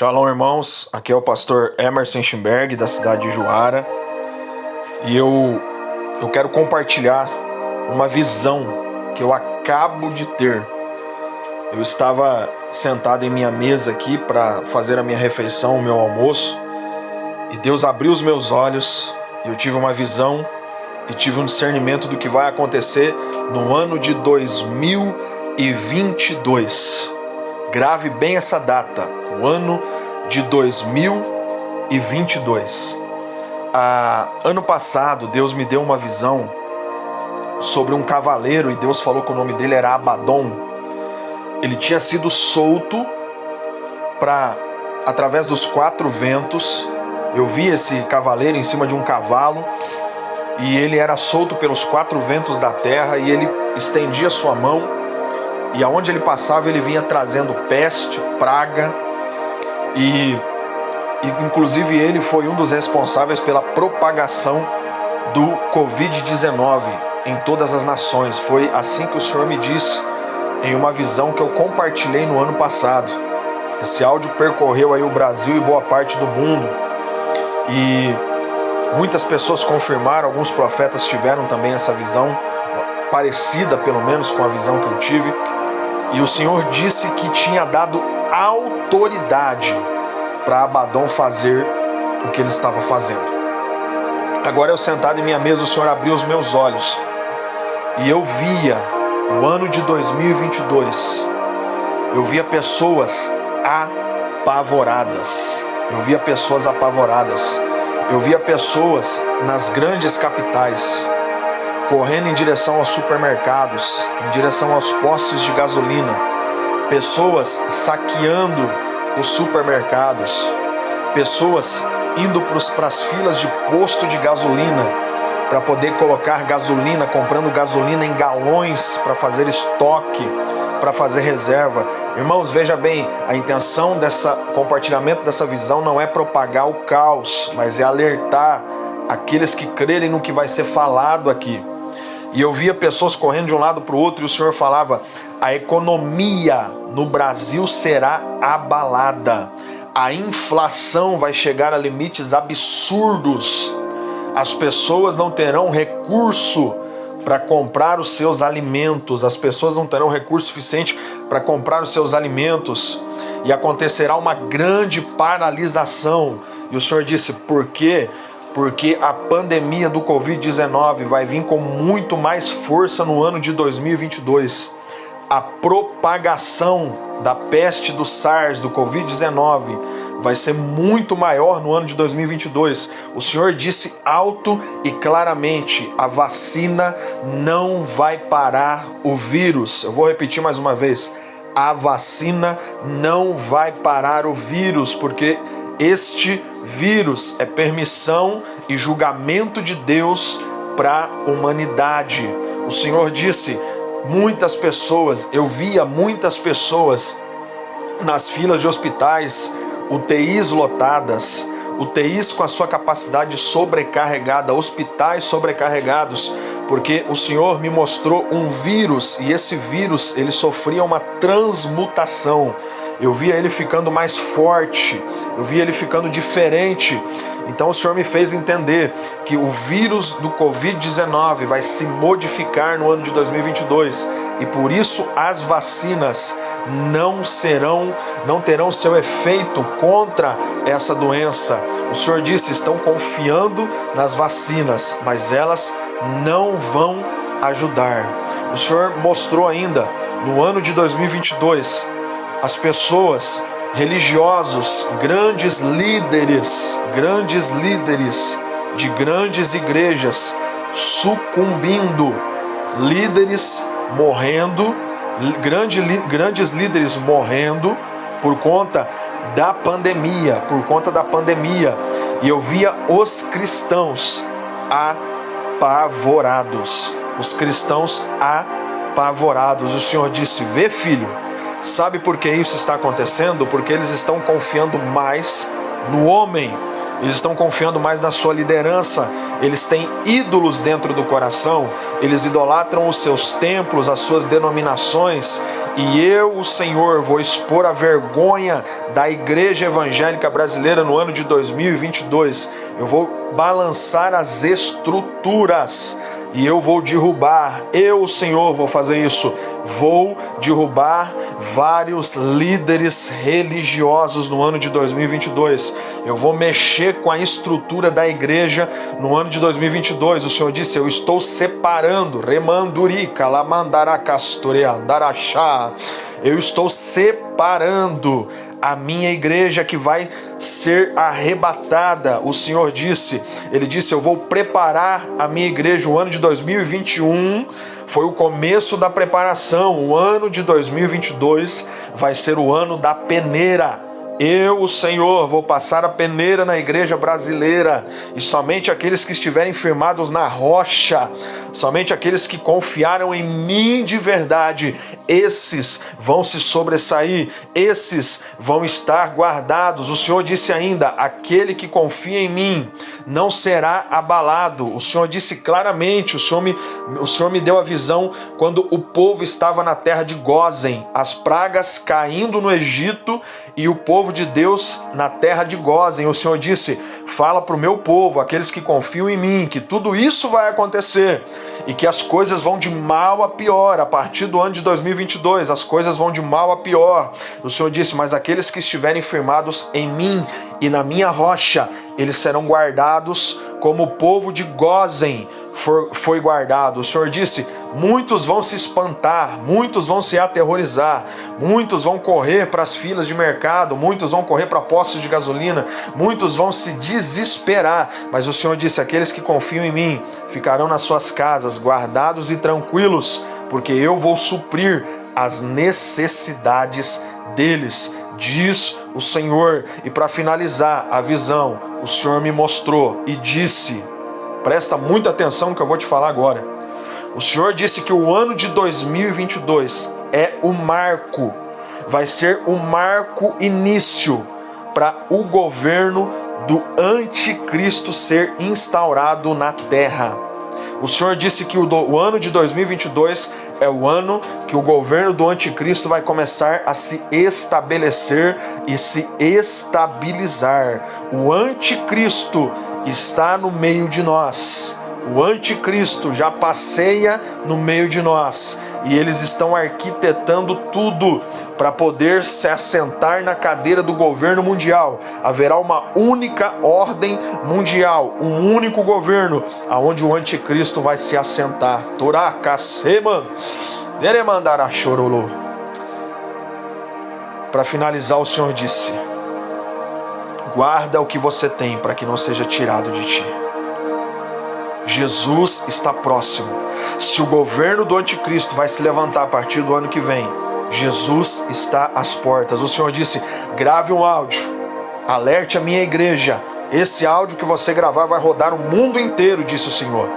Shalom, irmãos. Aqui é o pastor Emerson Schimberg, da cidade de Juara. E eu quero compartilhar uma visão que eu acabo de ter. Eu estava sentado em minha mesa aqui para fazer a minha refeição, o meu almoço, e Deus abriu os meus olhos e eu tive uma visão e tive um discernimento do que vai acontecer no ano de 2022. Grave bem essa data, o ano de 2022. Ano passado, Deus me deu uma visão sobre um cavaleiro e Deus falou que o nome dele era Abaddon. Ele tinha sido solto através dos 4 ventos. Eu vi esse cavaleiro em cima de um cavalo e ele era solto pelos 4 ventos da terra e ele estendia sua mão. E aonde ele passava, ele vinha trazendo peste, praga, e inclusive ele foi um dos responsáveis pela propagação do Covid-19 em todas as nações. Foi assim que o Senhor me disse em uma visão que eu compartilhei no ano passado. Esse áudio percorreu aí o Brasil e boa parte do mundo. E muitas pessoas confirmaram, alguns profetas tiveram também essa visão, parecida pelo menos com a visão que eu tive. E o Senhor disse que tinha dado autoridade para Abaddon fazer o que ele estava fazendo. Agora eu sentado em minha mesa, o Senhor abriu os meus olhos e eu via o ano de 2022. Eu via pessoas apavoradas. Eu via pessoas apavoradas. Eu via pessoas nas grandes capitais correndo em direção aos supermercados, em direção aos postos de gasolina, pessoas saqueando os supermercados, pessoas indo para as filas de posto de gasolina para poder colocar gasolina, comprando gasolina em galões para fazer estoque, para fazer reserva. Irmãos, veja bem, a intenção desse compartilhamento dessa visão não é propagar o caos, mas é alertar aqueles que crerem no que vai ser falado aqui. E eu via pessoas correndo de um lado para o outro e o Senhor falava: a economia no Brasil será abalada. A inflação vai chegar a limites absurdos. As pessoas não terão recurso para comprar os seus alimentos. As pessoas não terão recurso suficiente para comprar os seus alimentos. E acontecerá uma grande paralisação. E o Senhor disse: por quê? Porque a pandemia do Covid-19 vai vir com muito mais força no ano de 2022. A propagação da peste do SARS, do Covid-19, vai ser muito maior no ano de 2022. O Senhor disse alto e claramente: a vacina não vai parar o vírus. Eu vou repetir mais uma vez: a vacina não vai parar o vírus, porque este vírus é permissão e julgamento de Deus para a humanidade. O Senhor disse: muitas pessoas, eu via muitas pessoas nas filas de hospitais, UTIs lotadas, UTIs com a sua capacidade sobrecarregada, hospitais sobrecarregados, porque o Senhor me mostrou um vírus e esse vírus ele sofria uma transmutação. Eu via ele ficando mais forte, eu via ele ficando diferente. Então o Senhor me fez entender que o vírus do Covid-19 vai se modificar no ano de 2022 e por isso as vacinas não terão seu efeito contra essa doença. O Senhor disse: estão confiando nas vacinas, mas elas não vão ajudar. O Senhor mostrou ainda no ano de 2022 as pessoas, religiosos, grandes líderes de grandes igrejas sucumbindo, líderes morrendo, grandes líderes morrendo por conta da pandemia, E eu via os cristãos apavorados, O Senhor disse: vê, filho, sabe por que isso está acontecendo? Porque eles estão confiando mais no homem, eles estão confiando mais na sua liderança, eles têm ídolos dentro do coração, eles idolatram os seus templos, as suas denominações, E eu, o Senhor, vou expor a vergonha da igreja evangélica brasileira no ano de 2022. Eu vou balançar as estruturas e eu vou derrubar, eu, o Senhor, vou fazer isso. Vou derrubar vários líderes religiosos no ano de 2022. Eu vou mexer com a estrutura da igreja no ano de 2022. O Senhor disse, eu estou separando, remandurica, lamandaracastoriandarachá. Eu estou separando a minha igreja que vai ser arrebatada. O Senhor disse, Ele disse, eu vou preparar a minha igreja. O ano de 2021 foi o começo da preparação. O ano de 2022 vai ser o ano da peneira. Eu, o Senhor, vou passar a peneira na igreja brasileira, e somente aqueles que estiverem firmados na rocha, somente aqueles que confiaram em mim de verdade, esses vão se sobressair, esses vão estar guardados. O Senhor disse ainda, aquele que confia em mim não será abalado. O Senhor disse claramente, o Senhor me deu a visão quando o povo estava na terra de Gósen, as pragas caindo no Egito e o povo de Deus na terra de Gósen. O Senhor disse, fala para o meu povo, aqueles que confiam em mim, que tudo isso vai acontecer e que as coisas vão de mal a pior. A partir do ano de 2022, as coisas vão de mal a pior. O Senhor disse, mas aqueles que estiverem firmados em mim e na minha rocha, eles serão guardados como o povo de Gósen foi guardado. O Senhor disse, muitos vão se espantar, muitos vão se aterrorizar, muitos vão correr para as filas de mercado, muitos vão correr para postos de gasolina, muitos vão se desesperar, mas o Senhor disse, aqueles que confiam em mim ficarão nas suas casas, guardados e tranquilos, porque eu vou suprir as necessidades deles, diz o Senhor. E para finalizar a visão, o Senhor me mostrou e disse, presta muita atenção no que eu vou te falar agora. O Senhor disse que o ano de 2022 é o marco, vai ser o marco início para o governo do anticristo ser instaurado na terra. O Senhor disse que o ano de 2022 é o ano que o governo do anticristo vai começar a se estabelecer e se estabilizar. O anticristo está no meio de nós. O anticristo já passeia no meio de nós. E eles estão arquitetando tudo para poder se assentar na cadeira do governo mundial. Haverá uma única ordem mundial, um único governo, aonde o anticristo vai se assentar. Torá, Kasseman, Deremandara Chorolô. Para finalizar, o Senhor disse, guarda o que você tem para que não seja tirado de ti. Jesus está próximo. Se o governo do anticristo vai se levantar a partir do ano que vem, Jesus está às portas. O Senhor disse, grave um áudio, alerte a minha igreja. Esse áudio que você gravar vai rodar o mundo inteiro, disse o Senhor.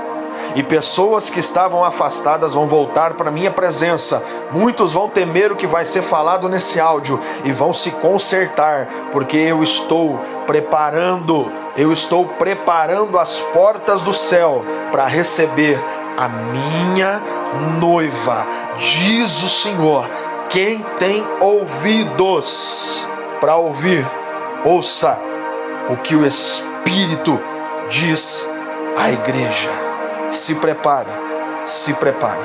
E pessoas que estavam afastadas vão voltar para a minha presença. Muitos vão temer o que vai ser falado nesse áudio e vão se consertar, porque eu estou preparando as portas do céu para receber a minha noiva, diz o Senhor. Quem tem ouvidos para ouvir, ouça o que o Espírito diz à igreja. Se prepare, se prepare.